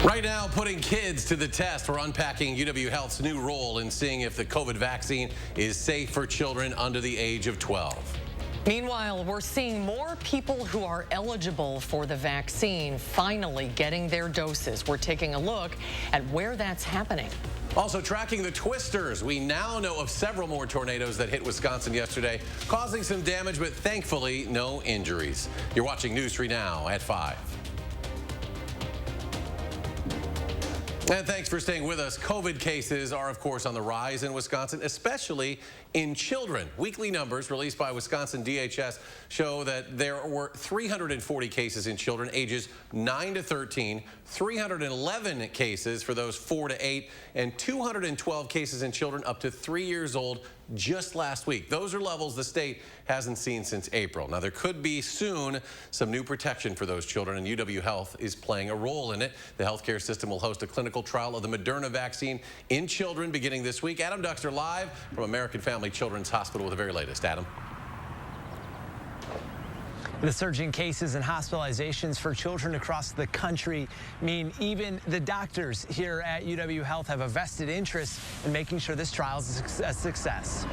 Right now, putting kids to the test, we're unpacking UW Health's new role in seeing if the COVID vaccine is safe for children under the age of 12. Meanwhile, we're seeing more people who are eligible for the vaccine finally getting their doses. We're taking a look at where that's happening. Also tracking the twisters. We now know of several more tornadoes that hit Wisconsin yesterday, causing some damage, but thankfully no injuries. You're watching News 3 Now at 5. And thanks for staying with us. COVID cases are, of course, on the rise in Wisconsin, especially in children. Weekly numbers released by Wisconsin DHS show that there were 340 cases in children ages 9 to 13, 311 cases for those 4 to 8, and 212 cases in children up to 3 years old just last week. Those are levels the state hasn't seen since April. Now, there could be soon some new protection for those children, and UW Health is playing a role in it. The healthcare system will host a clinical trial of the Moderna vaccine in children beginning this week. Adam Duxter live from American Family Children's Hospital with the very latest. Adam. The surging cases and hospitalizations for children across the country mean even the doctors here at UW Health have a vested interest in making sure this trial is a success.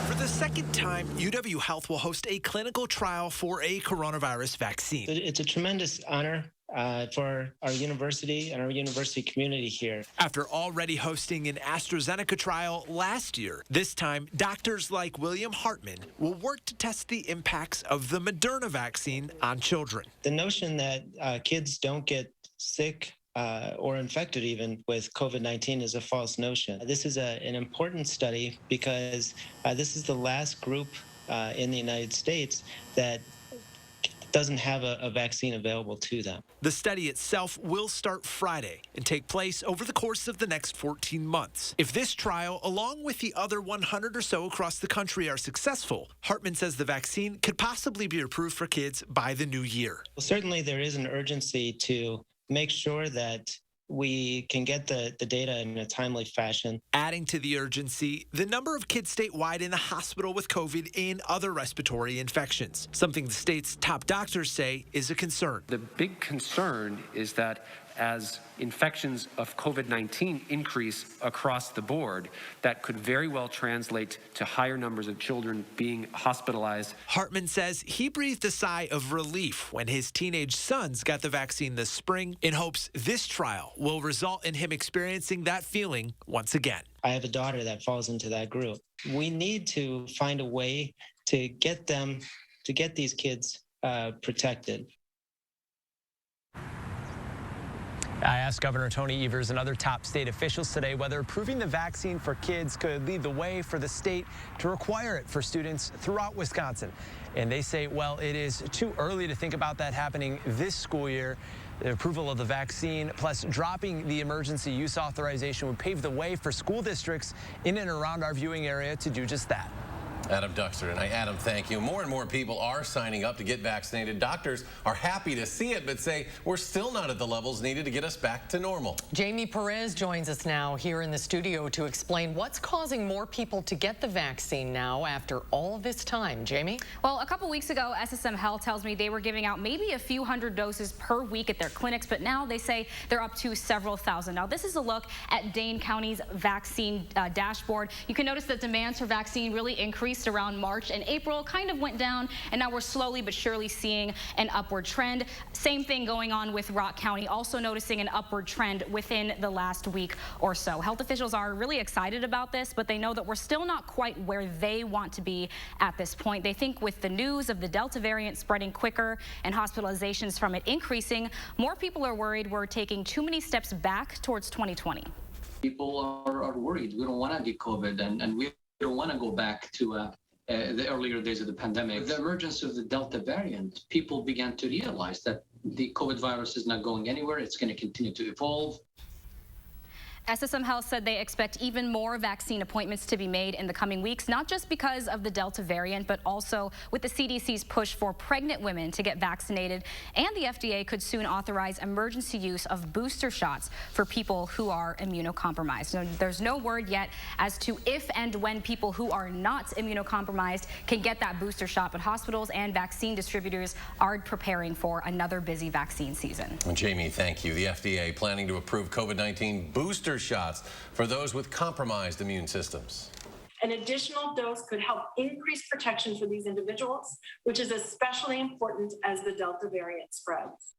For the second time, UW Health will host a clinical trial for a coronavirus vaccine. It's a tremendous honor for our university and our university community here. After already hosting an AstraZeneca trial last year, this time doctors like William Hartman will work to test the impacts of the Moderna vaccine on children. The notion that kids don't get sick or infected even with COVID-19 is a false notion. This is an important study because this is the last group in the United States that doesn't have a vaccine available to them. The study itself will start Friday and take place over the course of the next 14 months. If this trial, along with the other 100 or so across the country, are successful, Hartman says the vaccine could possibly be approved for kids by the new year. Well, certainly there is an urgency to make sure that we can get the data in a timely fashion. Adding to the urgency, the number of kids statewide in the hospital with COVID and other respiratory infections, something the state's top doctors say is a concern. The big concern is that as infections of COVID-19 increase across the board, that could very well translate to higher numbers of children being hospitalized. Hartman says he breathed a sigh of relief when his teenage sons got the vaccine this spring, in hopes this trial will result in him experiencing that feeling once again. I have a daughter that falls into that group. We need to find a way to get these kids protected. I asked Governor Tony Evers and other top state officials today whether approving the vaccine for kids could lead the way for the state to require it for students throughout Wisconsin. And they say, well, it is too early to think about that happening this school year. The approval of the vaccine, plus dropping the emergency use authorization, would pave the way for school districts in and around our viewing area to do just that. Adam Duxter. And Adam, thank you. More and more people are signing up to get vaccinated. Doctors are happy to see it, but say we're still not at the levels needed to get us back to normal. Jamie Perez joins us now here in the studio to explain what's causing more people to get the vaccine now after all this time. Jamie? Well, a couple weeks ago, SSM Health tells me they were giving out maybe a few hundred doses per week at their clinics, but now they say they're up to several thousand. Now, this is a look at Dane County's vaccine dashboard. You can notice that demands for vaccine really increased around March and April, kind of went down, and now we're slowly but surely seeing an upward trend. Same thing going on with Rock County, also noticing an upward trend within the last week or so. Health officials are really excited about this, but they know that we're still not quite where they want to be at this point. They think with the news of the Delta variant spreading quicker and hospitalizations from it increasing, more people are worried we're taking too many steps back towards 2020. People are worried. We don't want to get COVID, and we don't want to go back to the earlier days of the pandemic. The emergence of the Delta variant, people began to realize that the COVID virus is not going anywhere. It's going to continue to evolve. SSM Health said they expect even more vaccine appointments to be made in the coming weeks, not just because of the Delta variant, but also with the CDC's push for pregnant women to get vaccinated. And the FDA could soon authorize emergency use of booster shots for people who are immunocompromised. Now, there's no word yet as to if and when people who are not immunocompromised can get that booster shot, but hospitals and vaccine distributors are preparing for another busy vaccine season. Jamie, thank you. The FDA planning to approve COVID-19 booster shots for those with compromised immune systems. An additional dose could help increase protection for these individuals, which is especially important as the Delta variant spreads.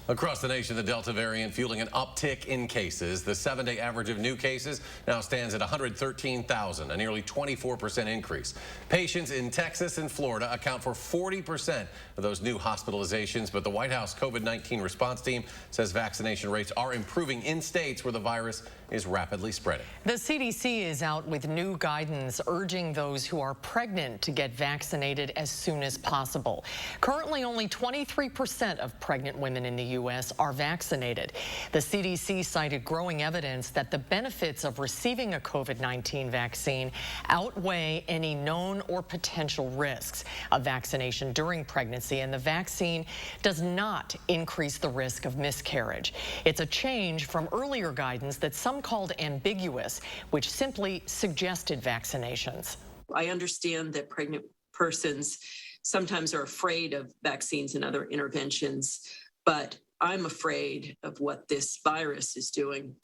Across the nation, the Delta variant fueling an uptick in cases. The 7-day average of new cases now stands at 113,000, a nearly 24% increase. Patients in Texas and Florida account for 40% of those new hospitalizations, but the White House COVID-19 response team says vaccination rates are improving in states where the virus is rapidly spreading. The CDC is out with new guidance urging those who are pregnant to get vaccinated as soon as possible. Currently, only 23% of pregnant women in the U.S. are vaccinated. The CDC cited growing evidence that the benefits of receiving a COVID-19 vaccine outweigh any known or potential risks of vaccination during pregnancy, and the vaccine does not increase the risk of miscarriage. It's a change from earlier guidance that some called ambiguous, which simply suggested vaccinations. I understand that pregnant persons sometimes are afraid of vaccines and other interventions, but I'm afraid of what this virus is doing.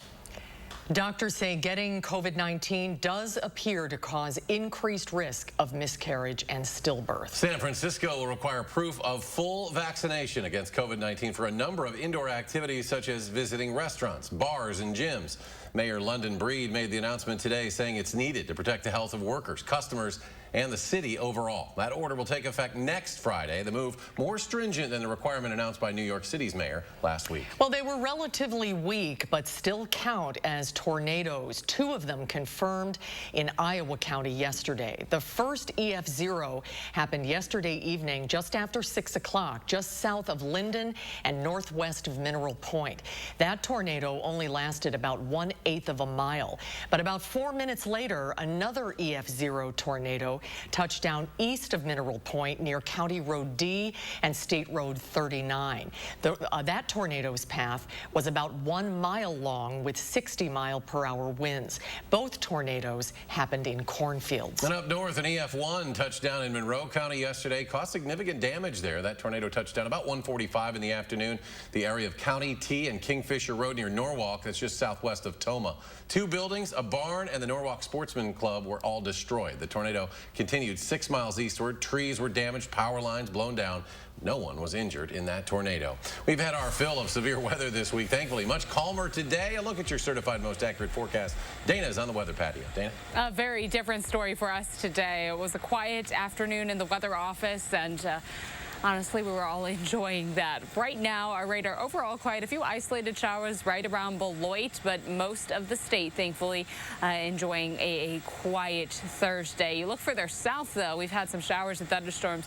Doctors say getting COVID-19 does appear to cause increased risk of miscarriage and stillbirth. San Francisco will require proof of full vaccination against COVID-19 for a number of indoor activities such as visiting restaurants, bars, and gyms. Mayor London Breed made the announcement today saying it's needed to protect the health of workers, customers, and the city overall. That order will take effect next Friday. The move more stringent than the requirement announced by New York City's mayor last week. Well, they were relatively weak, but still count as tornadoes. 2 of them confirmed in Iowa County yesterday. The first EF0 happened yesterday evening just after 6 o'clock, just south of Linden and northwest of Mineral Point. That tornado only lasted about 1/8 of a mile. But about 4 minutes later, another EF0 tornado touched down east of Mineral Point near County Road D and State Road 39. That tornado's path was about 1 mile long with 60-mile-per-hour winds. Both tornadoes happened in cornfields. And up north, an EF1 touched down in Monroe County yesterday, caused significant damage there. That tornado touched down about 1:45 in the afternoon. The area of County T and Kingfisher Road near Norwalk, that's just southwest of Toma. 2 buildings, a barn, and the Norwalk Sportsman Club were all destroyed. The tornado continued 6 miles eastward. Trees were damaged, power lines blown down. No one was injured in that tornado. We've had our fill of severe weather this week. Thankfully, much calmer today. A look at your certified most accurate forecast. Dana's on the weather patio. Dana? A very different story for us today. It was a quiet afternoon in the weather office, and honestly, we were all enjoying that. Right now, our radar overall quiet. A few isolated showers right around Beloit, but most of the state, thankfully, enjoying a quiet Thursday. You look further south, though. We've had some showers and thunderstorms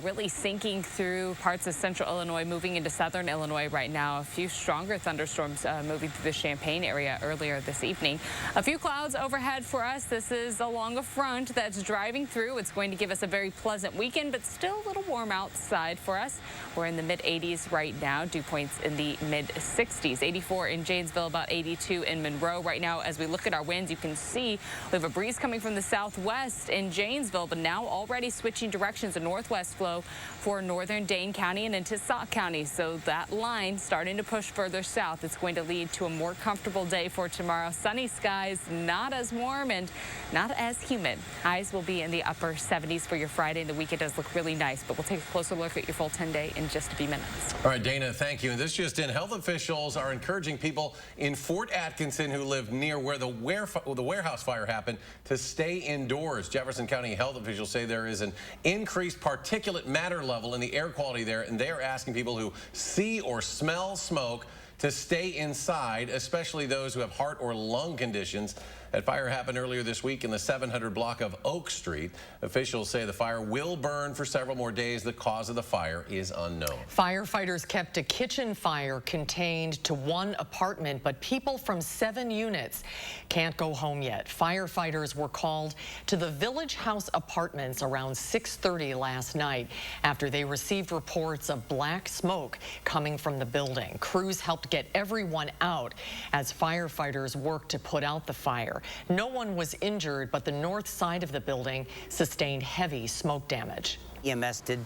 really sinking through parts of central Illinois, moving into southern Illinois right now. A few stronger thunderstorms moving through the Champaign area earlier this evening. A few clouds overhead for us. This is along a front that's driving through. It's going to give us a very pleasant weekend, but still a little warm outside for us. We're in the mid-80s right now. Dew points in the mid-60s. 84 in Janesville, about 82 in Monroe. Right now, as we look at our winds, you can see we have a breeze coming from the southwest in Janesville, but now already switching directions, a northwest flow for northern Dane County and into Sauk County. So that line starting to push further south. It's going to lead to a more comfortable day for tomorrow. Sunny skies, not as warm and not as humid. Highs will be in the upper 70s for your Friday, and the weekend does look really nice, but we'll take a closer look at your full 10-day in just a few minutes. All right, Dana, thank you. And this just in, health officials are encouraging people in Fort Atkinson who live near where the warehouse fire happened to stay indoors. Jefferson County health officials say there is an increased particulate matter level in the air quality there, and they are asking people who see or smell smoke to stay inside, especially those who have heart or lung conditions. That fire happened earlier this week in the 700 block of Oak Street. Officials say the fire will burn for several more days. The cause of the fire is unknown. Firefighters kept a kitchen fire contained to one apartment, but people from 7 units can't go home yet. Firefighters were called to the Village House Apartments around 6:30 last night after they received reports of black smoke coming from the building. Crews helped get everyone out as firefighters worked to put out the fire. No one was injured, but the north side of the building sustained heavy smoke damage. EMS did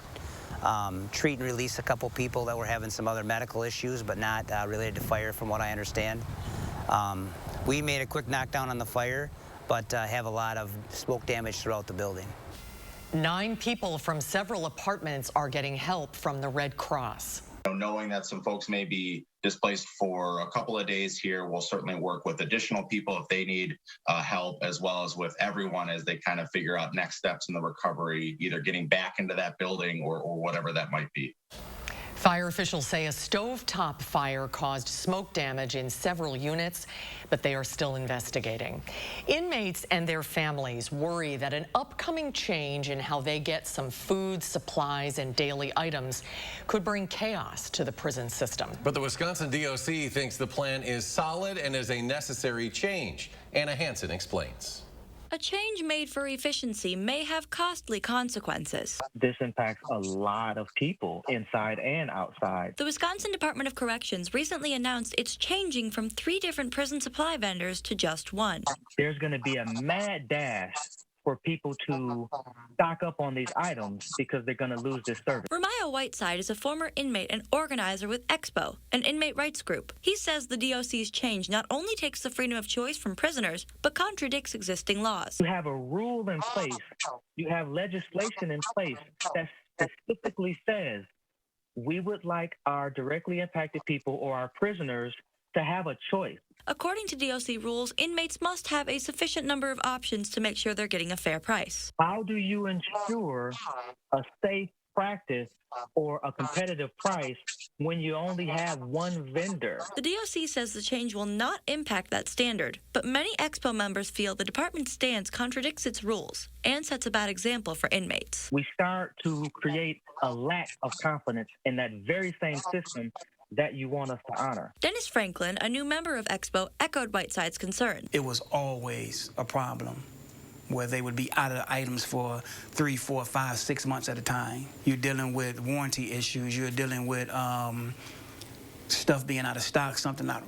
treat and release a couple people that were having some other medical issues, but not related to fire, from what I understand. We made a quick knockdown on the fire, but have a lot of smoke damage throughout the building. 9 people from several apartments are getting help from the Red Cross. Knowing that some folks may be displaced for a couple of days here, we'll certainly work with additional people if they need help, as well as with everyone as they kind of figure out next steps in the recovery, either getting back into that building or whatever that might be. Fire officials say a stovetop fire caused smoke damage in several units, but they are still investigating. Inmates and their families worry that an upcoming change in how they get some food, supplies, and daily items could bring chaos to the prison system. But the Wisconsin DOC thinks the plan is solid and is a necessary change. Anna Hansen explains. A change made for efficiency may have costly consequences. This impacts a lot of people inside and outside. The Wisconsin Department of Corrections recently announced it's changing from 3 different prison supply vendors to just 1. There's going to be a mad dash for people to stock up on these items because they're going to lose this service. Ramiah Whiteside is a former inmate and organizer with Expo, an inmate rights group. He says the DOC's change not only takes the freedom of choice from prisoners, but contradicts existing laws. You have a rule in place, you have legislation in place that specifically says we would like our directly impacted people or our prisoners to have a choice. According to DOC rules, inmates must have a sufficient number of options to make sure they're getting a fair price. How do you ensure a safe practice or a competitive price when you only have 1 vendor? The DOC says the change will not impact that standard, but many Expo members feel the department's stance contradicts its rules and sets a bad example for inmates. We start to create a lack of confidence in that very same system that you want us to honor. Dennis Franklin, a new member of Expo, echoed Whiteside's concern. It was always a problem where they would be out of items for 3, 4, 5, 6 months at a time. You're dealing with warranty issues. You're dealing with stuff being out of stock, something not,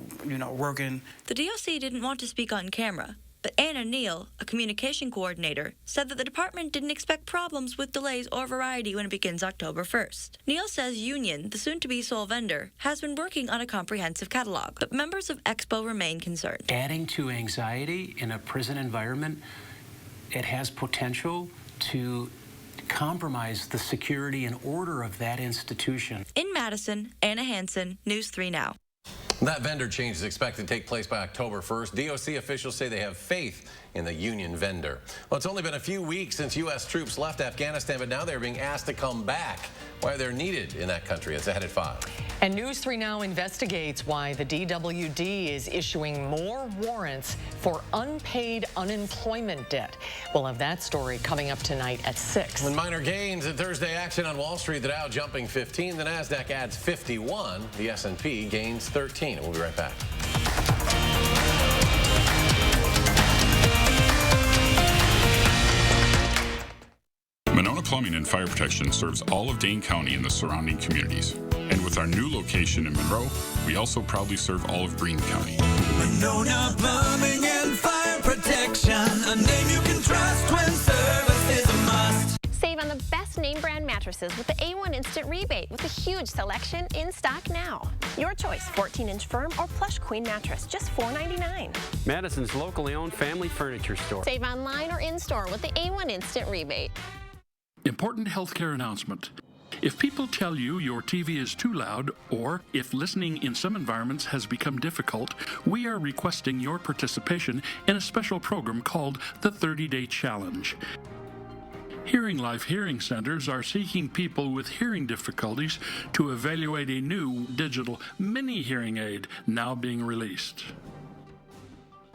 working. The DOC didn't want to speak on camera, but Anna Neal, a communication coordinator, said that the department didn't expect problems with delays or variety when it begins October 1st. Neal says Union, the soon-to-be sole vendor, has been working on a comprehensive catalog, but members of Expo remain concerned. Adding to anxiety in a prison environment, it has potential to compromise the security and order of that institution. In Madison, Anna Hansen, News 3 Now. That vendor change is expected to take place by October 1st. DOC officials say they have faith in the union vendor. Well, it's only been a few weeks since U.S. troops left Afghanistan, but now they're being asked to come back. Why they're needed in that country. It's ahead at 5. And News 3 Now investigates why the DWD is issuing more warrants for unpaid unemployment debt. We'll have that story coming up tonight at 6. And minor gains in Thursday action on Wall Street. The Dow jumping 15. The Nasdaq adds 51. The S&P gains 13. We'll be right back. Monona Plumbing and Fire Protection serves all of Dane County and the surrounding communities. And with our new location in Monroe, we also proudly serve all of Greene County. Monona Plumbing and Fire Protection, a name you can trust when service is a must. Save on the best name brand mattresses with the A1 Instant Rebate with a huge selection in stock now. Your choice, 14-inch firm or plush queen mattress, just $4.99. Madison's locally owned family furniture store. Save online or in-store with the A1 Instant Rebate. Important healthcare announcement. If people tell you your TV is too loud, or if listening in some environments has become difficult, we are requesting your participation in a special program called the 30-Day Challenge. Hearing Life Hearing Centers are seeking people with hearing difficulties to evaluate a new digital mini hearing aid now being released.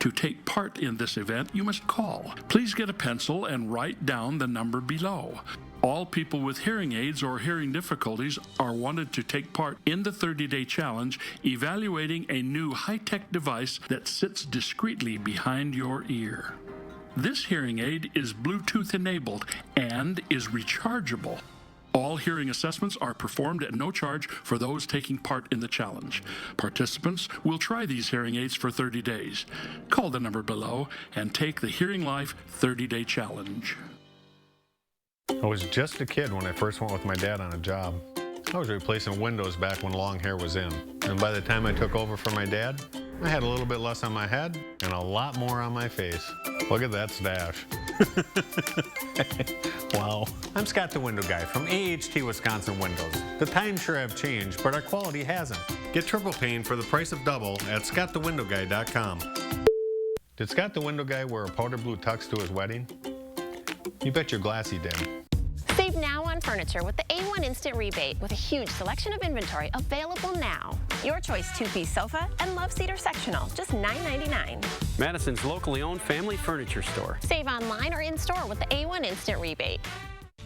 To take part in this event, you must call. Please get a pencil and write down the number below. All people with hearing aids or hearing difficulties are wanted to take part in the 30-day challenge, evaluating a new high-tech device that sits discreetly behind your ear. This hearing aid is Bluetooth enabled and is rechargeable. All hearing assessments are performed at no charge for those taking part in the challenge. Participants will try these hearing aids for 30 days. Call the number below and take the Hearing Life 30-day challenge. I was just a kid when I first went with my dad on a job. I was replacing windows back when long hair was in. And by the time I took over for my dad, I had a little bit less on my head and a lot more on my face. Look at that stash. Wow. I'm Scott the Window Guy from AHT Wisconsin Windows. The times sure have changed, but our quality hasn't. Get triple pane for the price of double at scottthewindowguy.com. Did Scott the Window Guy wear a powder blue tux to his wedding? You bet your glass he did. Save now on furniture with the A1 Instant Rebate with a huge selection of inventory available now. Your choice two-piece sofa and love seater sectional, just $9.99. Madison's locally owned family furniture store. Save online or in-store with the A1 Instant Rebate.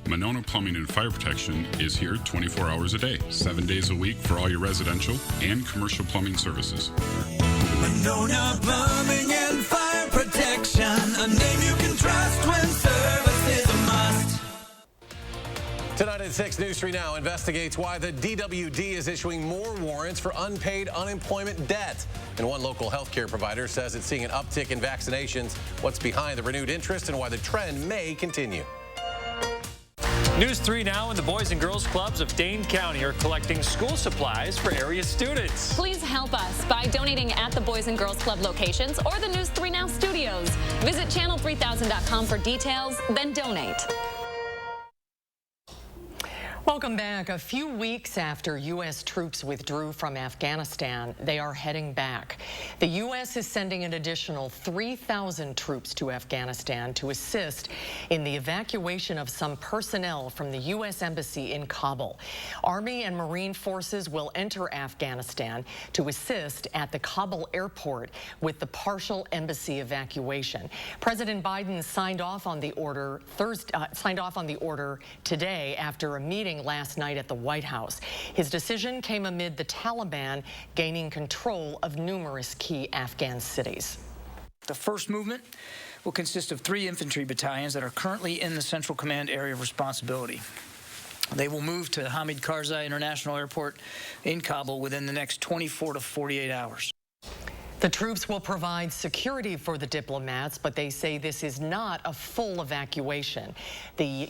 Monona Plumbing and Fire Protection is here 24 hours a day, 7 days a week for all your residential and commercial plumbing services. Monona Plumbing and Fire Protection, a name you can trust when service is a must. Tonight at 6, News 3 Now investigates why the DWD is issuing more warrants for unpaid unemployment debt. And one local healthcare provider says it's seeing an uptick in vaccinations. What's behind the renewed interest and why the trend may continue. News 3 Now and the Boys and Girls Clubs of Dane County are collecting school supplies for area students. Please help us by donating at the Boys and Girls Club locations or the News 3 Now studios. Visit channel3000.com for details, then donate. Welcome back. A few weeks after U.S. troops withdrew from Afghanistan, they are heading back. The U.S. is sending an additional 3,000 troops to Afghanistan to assist in the evacuation of some personnel from the U.S. Embassy in Kabul. Army and Marine forces will enter Afghanistan to assist at the Kabul airport with the partial embassy evacuation. President Biden signed off on the order today after a meeting last night at the White House. His decision came amid the Taliban gaining control of numerous key Afghan cities. The first movement will consist of 3 infantry battalions that are currently in the Central Command area of responsibility. They will move to Hamid Karzai International Airport in Kabul within the next 24 to 48 hours. The troops will provide security for the diplomats, but they say this is not a full evacuation. The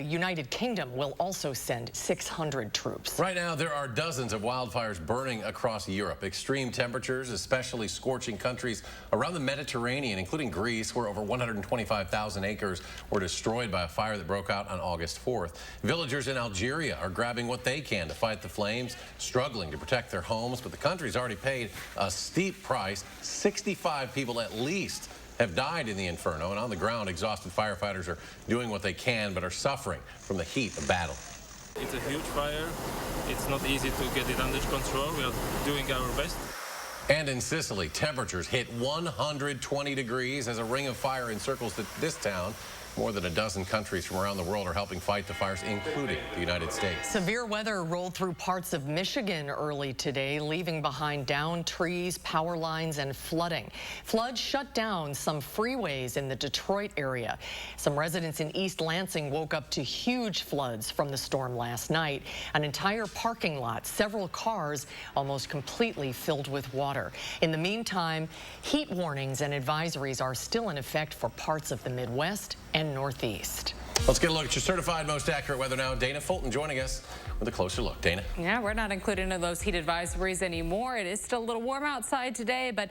United Kingdom will also send 600 troops. Right now, there are dozens of wildfires burning across Europe. Extreme temperatures, especially scorching countries around the Mediterranean, including Greece, where over 125,000 acres were destroyed by a fire that broke out on August 4th. Villagers in Algeria are grabbing what they can to fight the flames, struggling to protect their homes, but the country's already paid a steep price. 65 people at least have died in the inferno, and on the ground, exhausted firefighters are doing what they can but are suffering from the heat of battle. It's a huge fire. It's not easy to get it under control. We are doing our best. And in Sicily, temperatures hit 120 degrees as a ring of fire encircles this town. More than a dozen countries from around the world are helping fight the fires, including the United States. Severe weather rolled through parts of Michigan early today, leaving behind downed trees, power lines, and flooding. Floods shut down some freeways in the Detroit area. Some residents in East Lansing woke up to huge floods from the storm last night. An entire parking lot, several cars almost completely filled with water. In the meantime, heat warnings and advisories are still in effect for parts of the Midwest and Northeast. Let's get a look at your certified most accurate weather now. Dana Fulton joining us with a closer look. Dana. Yeah, we're not included in those heat advisories anymore. It is still a little warm outside today, but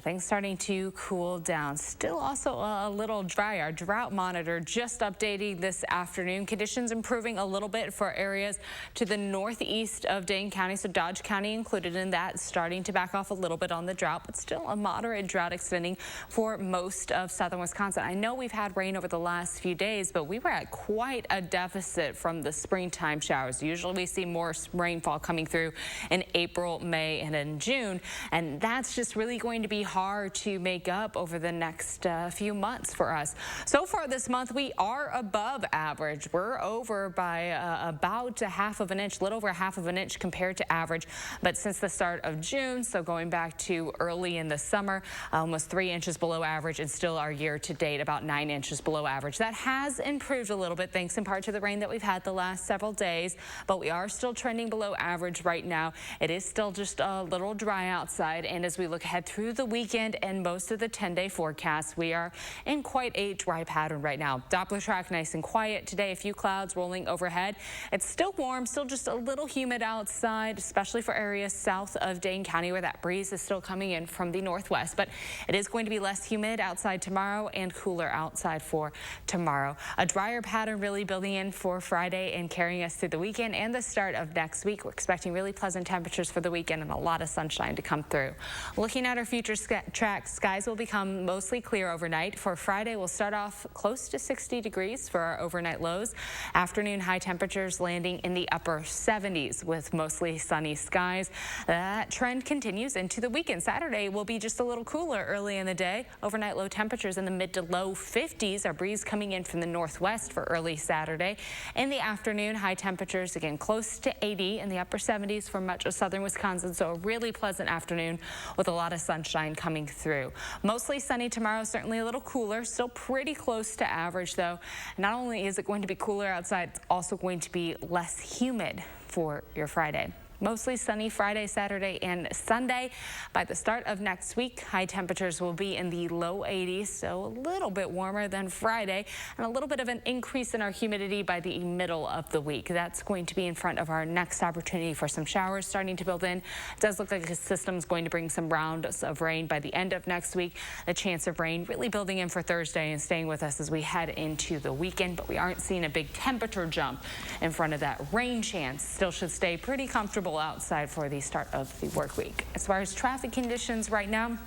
things starting to cool down. Still also a little dry. Our drought monitor just updating this afternoon. Conditions improving a little bit for areas to the northeast of Dane County, so Dodge County included in that, starting to back off a little bit on the drought, but still a moderate drought extending for most of southern Wisconsin. I know we've had rain over the last few days, but we were at quite a deficit from the springtime showers. Usually we see more rainfall coming through in April, May, and in June, and that's just really going to be be hard to make up over the next few months for us. So far this month, we are above average. We're over by about a half of an inch, a little over a half of an inch compared to average. But since the start of June, so going back to early in the summer, almost 3 inches below average, and still our year to date about 9 inches below average. That has improved a little bit thanks in part to the rain that we've had the last several days, but we are still trending below average right now. It is still just a little dry outside, and as we look ahead through the weekend and most of the 10-day forecast, we are in quite a dry pattern right now. Doppler track nice and quiet today, a few clouds rolling overhead. It's still warm, still just a little humid outside, especially for areas south of Dane County where that breeze is still coming in from the northwest, but it is going to be less humid outside tomorrow and cooler outside for tomorrow. A drier pattern really building in for Friday and carrying us through the weekend and the start of next week. We're expecting really pleasant temperatures for the weekend and a lot of sunshine to come through. Looking at our future track, skies will become mostly clear overnight. For Friday, we'll start off close to 60 degrees for our overnight lows. Afternoon high temperatures landing in the upper 70s with mostly sunny skies. That trend continues into the weekend. Saturday will be just a little cooler early in the day. Overnight low temperatures in the mid to low 50s. Our breeze coming in from the northwest for early Saturday. In the afternoon, high temperatures again close to 80 in the upper 70s for much of southern Wisconsin. So a really pleasant afternoon with a lot of sunshine coming through. Mostly sunny tomorrow, certainly a little cooler, still pretty close to average though. Not only is it going to be cooler outside, it's also going to be less humid for your Friday. Mostly sunny Friday, Saturday, and Sunday. By the start of next week, high temperatures will be in the low 80s, so a little bit warmer than Friday, and a little bit of an increase in our humidity by the middle of the week. That's going to be in front of our next opportunity for some showers starting to build in. It does look like the system's going to bring some rounds of rain by the end of next week. The chance of rain really building in for Thursday and staying with us as we head into the weekend, but we aren't seeing a big temperature jump in front of that rain chance. Still should stay pretty comfortable outside for the start of the work week. As far as traffic conditions right now,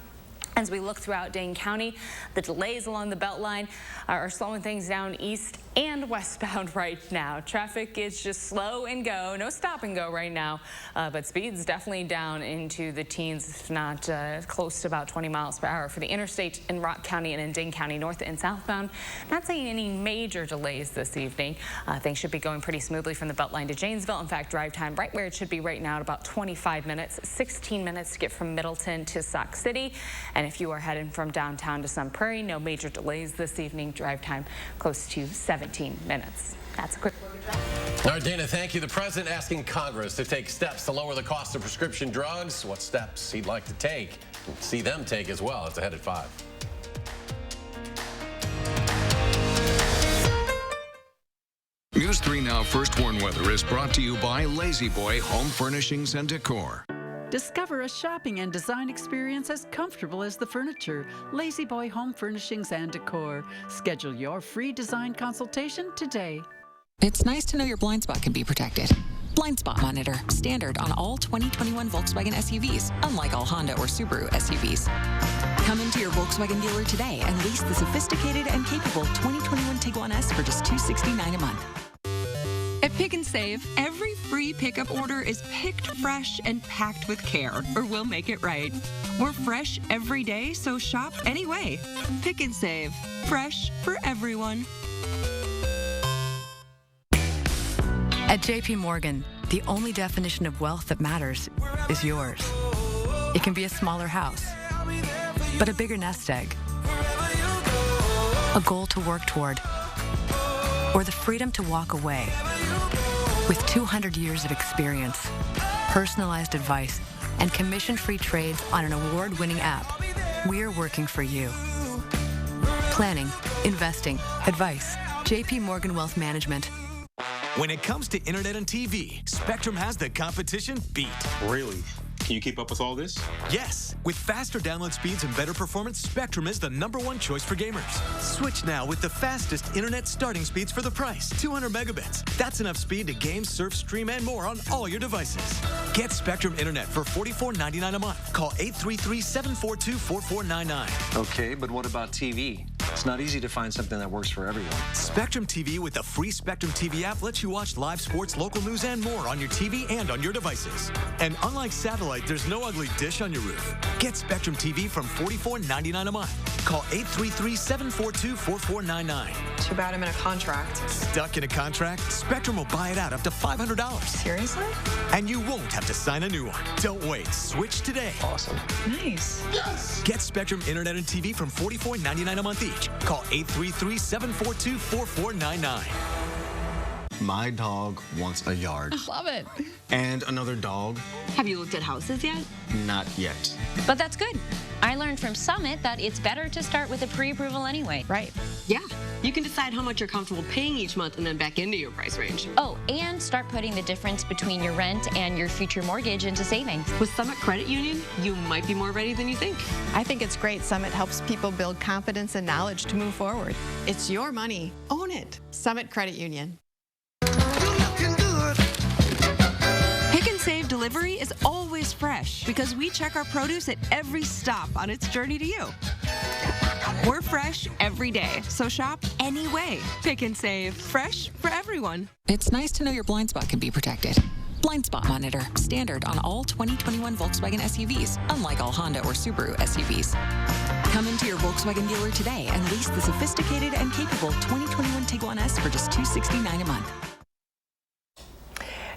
as we look throughout Dane County, the delays along the Beltline are slowing things down east and westbound right now. Traffic is just slow and go, no stop and go right now, but speed's definitely down into the teens, if not close to about 20 miles per hour for the interstate in Rock County and in Dane County, north and southbound. Not seeing any major delays this evening. Things should be going pretty smoothly from the Beltline to Janesville. In fact, drive time right where it should be right now at about 25 minutes, 16 minutes to get from Middleton to Sauk City. And if you are heading from downtown to Sun Prairie, no major delays this evening. Drive time close to 17 minutes. That's a quick look at that. All right, Dana, thank you. The president asking Congress to take steps to lower the cost of prescription drugs. What steps he'd like to take, see them take as well. It's ahead at 5. News 3 Now First Warn Weather is brought to you by Lazy Boy Home Furnishings and Decor. Discover a shopping and design experience as comfortable as the furniture. Lazy Boy Home Furnishings and Decor. Schedule your free design consultation today. It's nice to know your blind spot can be protected. Blind Spot Monitor, standard on all 2021 Volkswagen SUVs, unlike all Honda or Subaru SUVs. Come into your Volkswagen dealer today and lease the sophisticated and capable 2021 Tiguan S for just $269 a month. At Pick and Save, every free pickup order is picked fresh and packed with care, or we'll make it right. We're fresh every day, so shop anyway. Pick and Save, fresh for everyone. At JP Morgan, the only definition of wealth that matters is yours. It can be a smaller house, but a bigger nest egg, a goal to work toward, or the freedom to walk away. With 200 years of experience, personalized advice, and commission-free trades on an award-winning app, we're working for you. Planning, investing, advice. JP Morgan Wealth Management. When it comes to internet and TV, Spectrum has the competition beat. Really? Can you keep up with all this? Yes. With faster download speeds and better performance, Spectrum is the #1 choice for gamers. Switch now with the fastest internet starting speeds for the price. 200 megabits. That's enough speed to game, surf, stream, and more on all your devices. Get Spectrum Internet for $44.99 a month. Call 833-742-4499. Okay, but what about TV? It's not easy to find something that works for everyone. Spectrum TV with the free Spectrum TV app lets you watch live sports, local news, and more on your TV and on your devices. And unlike satellite, there's no ugly dish on your roof. Get Spectrum TV from $44.99 a month. Call 833-742-4499. Too bad I'm in a contract. Stuck in a contract? Spectrum will buy it out up to $500. Seriously? And you won't have to sign a new one. Don't wait. Switch today. Awesome. Nice. Yes! Get Spectrum Internet and TV from $44.99 a month each. Call 833-742-4499. My dog wants a yard. Love it. And another dog. Have you looked at houses yet? Not yet. But that's good. I learned from Summit that it's better to start with a pre-approval anyway. Right. Yeah. You can decide how much you're comfortable paying each month and then back into your price range. Oh, and start putting the difference between your rent and your future mortgage into savings. With Summit Credit Union, you might be more ready than you think. I think it's great. Summit helps people build confidence and knowledge to move forward. It's your money. Own it. Summit Credit Union. Pick and Save delivery is always fresh because we check our produce at every stop on its journey to you. We're fresh every day, so shop anyway. Pick and Save, fresh for everyone. It's nice to know your blind spot can be protected. Blind spot monitor, standard on all 2021 Volkswagen SUVs, unlike all Honda or Subaru SUVs. Come into your Volkswagen dealer today and lease the sophisticated and capable 2021 Tiguan S for just $269 a month.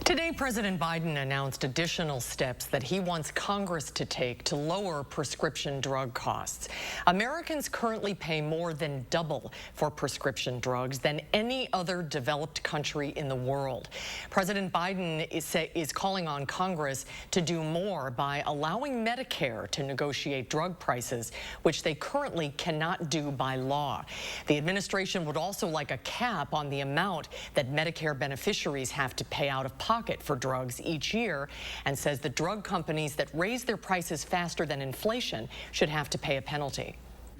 Today, President Biden announced additional steps that he wants Congress to take to lower prescription drug costs. Americans currently pay more than double for prescription drugs than any other developed country in the world. President Biden is calling on Congress to do more by allowing Medicare to negotiate drug prices, which they currently cannot do by law. The administration would also like a cap on the amount that Medicare beneficiaries have to pay out of pocket for drugs each year, and says the drug companies that raise their prices faster than inflation should have to pay a penalty.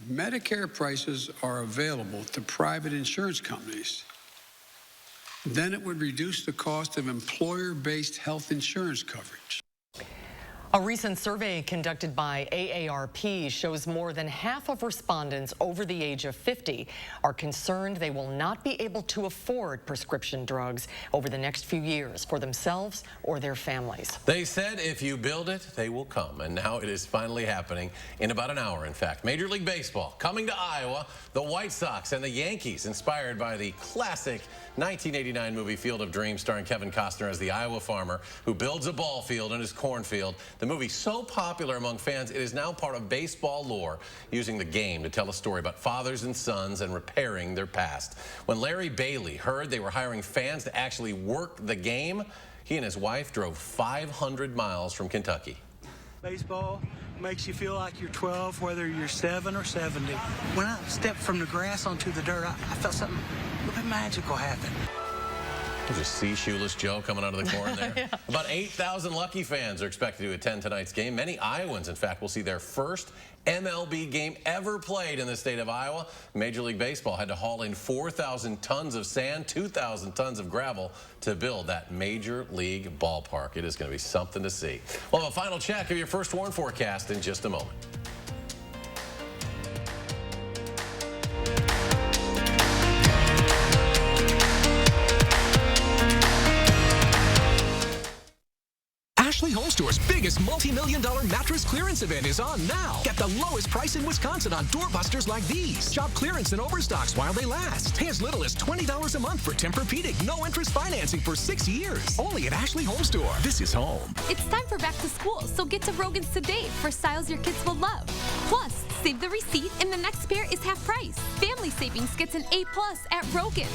Medicare prices are available to private insurance companies. Then it would reduce the cost of employer-based health insurance coverage. A recent survey conducted by AARP shows more than half of respondents over the age of 50 are concerned they will not be able to afford prescription drugs over the next few years for themselves or their families. They said if you build it, they will come. And now it is finally happening in about an hour, in fact. Major League Baseball coming to Iowa. The White Sox and the Yankees, inspired by the classic 1989 movie Field of Dreams, starring Kevin Costner as the Iowa farmer who builds a ball field in his cornfield. The movie so popular among fans, it is now part of baseball lore, using the game to tell a story about fathers and sons and repairing their past. When Larry Bailey heard they were hiring fans to actually work the game, he and his wife drove 500 miles from Kentucky. Baseball makes you feel like you're 12, whether you're 7 or 70. When I stepped from the grass onto the dirt, I felt something a little bit magical happen. There's a see Shoeless Joe coming out of the corn there. Yeah. About 8,000 Lucky fans are expected to attend tonight's game. Many Iowans, in fact, will see their first MLB game ever played in the state of Iowa. Major League Baseball had to haul in 4,000 tons of sand, 2,000 tons of gravel to build that Major League ballpark. It is going to be something to see. We'll have a final check of your first warn forecast in just a moment. Ashley HOMESTORE's biggest multi-million-dollar mattress clearance event is on now. Get the lowest price in Wisconsin on doorbusters like these. Shop clearance and overstocks while they last. Pay as little as $20 a month for Tempur-Pedic. No interest financing for 6 years. Only at Ashley HOMESTORE. This is home. It's time for back to school, so get to Rogan's today for styles your kids will love. Plus, save the receipt and the next pair is half price. Family Savings gets an A+ at Rogan's.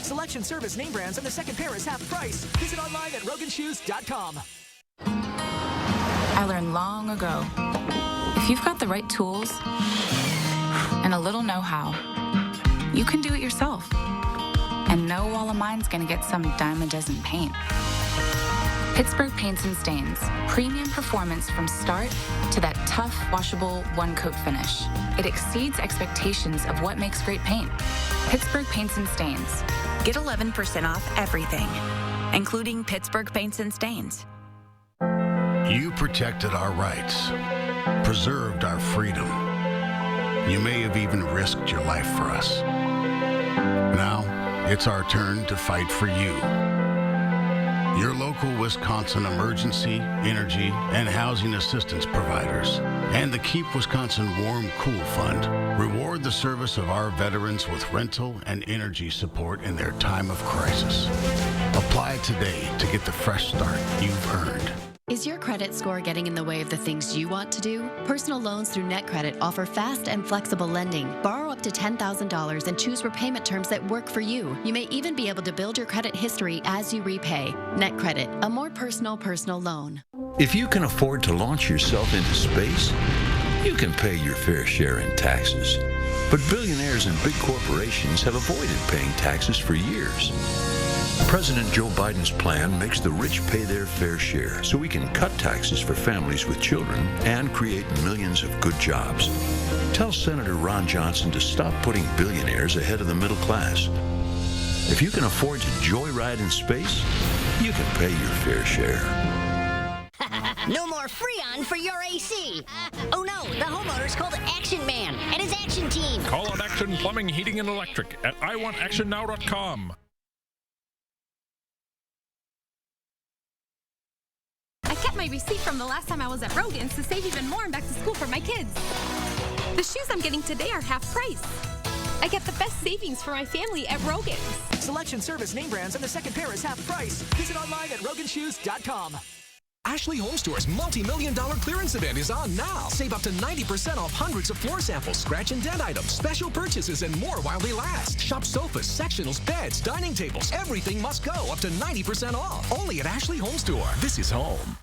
Selection, service, name brands, and the second pair is half price. Visit online at roganshoes.com. I learned long ago, if you've got the right tools and a little know-how, you can do it yourself. And no wall of mine's gonna get some dime a dozen paint. Pittsburgh Paints and Stains, premium performance from start to that tough, washable, one-coat finish. It exceeds expectations of what makes great paint. Pittsburgh Paints and Stains. Get 11% off everything, including Pittsburgh Paints and Stains. You protected our rights, preserved our freedom, You may have even risked your life for us. Now, it's our turn to fight for you. Your local Wisconsin emergency, energy, and housing assistance providers, and the Keep Wisconsin Warm Cool Fund reward the service of our veterans with rental and energy support in their time of crisis. Apply today to get the fresh start you've earned. Is your credit score getting in the way of the things you want to do? Personal loans through NetCredit offer fast and flexible lending. Borrow up to $10,000 and choose repayment terms that work for you. You may even be able to build your credit history as you repay. NetCredit, a more personal loan. If you can afford to launch yourself into space, you can pay your fair share in taxes. But billionaires and big corporations have avoided paying taxes for years. President Joe Biden's plan makes the rich pay their fair share so we can cut taxes for families with children and create millions of good jobs. Tell Senator Ron Johnson to stop putting billionaires ahead of the middle class. If you can afford to joyride in space, you can pay your fair share. No more Freon for your AC. Oh no, the homeowner's called Action Man and his action team. Call on Action Plumbing, Heating, and Electric at iwantactionnow.com. I kept my receipt from the last time I was at Rogan's to save even more and back to school for my kids. The shoes I'm getting today are half price. I get the best savings for my family at Rogan's. Selection, service, name brands, and the second pair is half price. Visit online at roganshoes.com. Ashley HOMESTORE's multi-million-dollar clearance event is on now. Save up to 90% off hundreds of floor samples, scratch and dent items, special purchases, and more while they last. Shop sofas, sectionals, beds, dining tables. Everything must go up to 90% off. Only at Ashley HOMESTORE. This is home.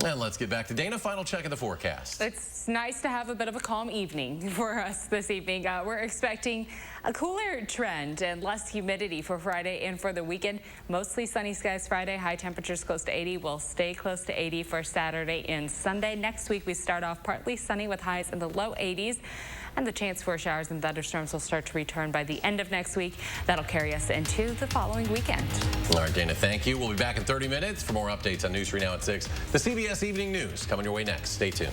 And let's get back to Dana. Final check of the forecast. It's nice to have a bit of a calm evening for us this evening. We're expecting a cooler trend and less humidity for Friday and for the weekend. Mostly sunny skies Friday. High temperatures close to 80. We'll stay close to 80 for Saturday and Sunday. Next week, we start off partly sunny with highs in the low 80s. And the chance for showers and thunderstorms will start to return by the end of next week. That'll carry us into the following weekend. All right, Dana, thank you. We'll be back in 30 minutes for more updates on News 3 Now at 6. The CBS Evening News coming your way next. Stay tuned.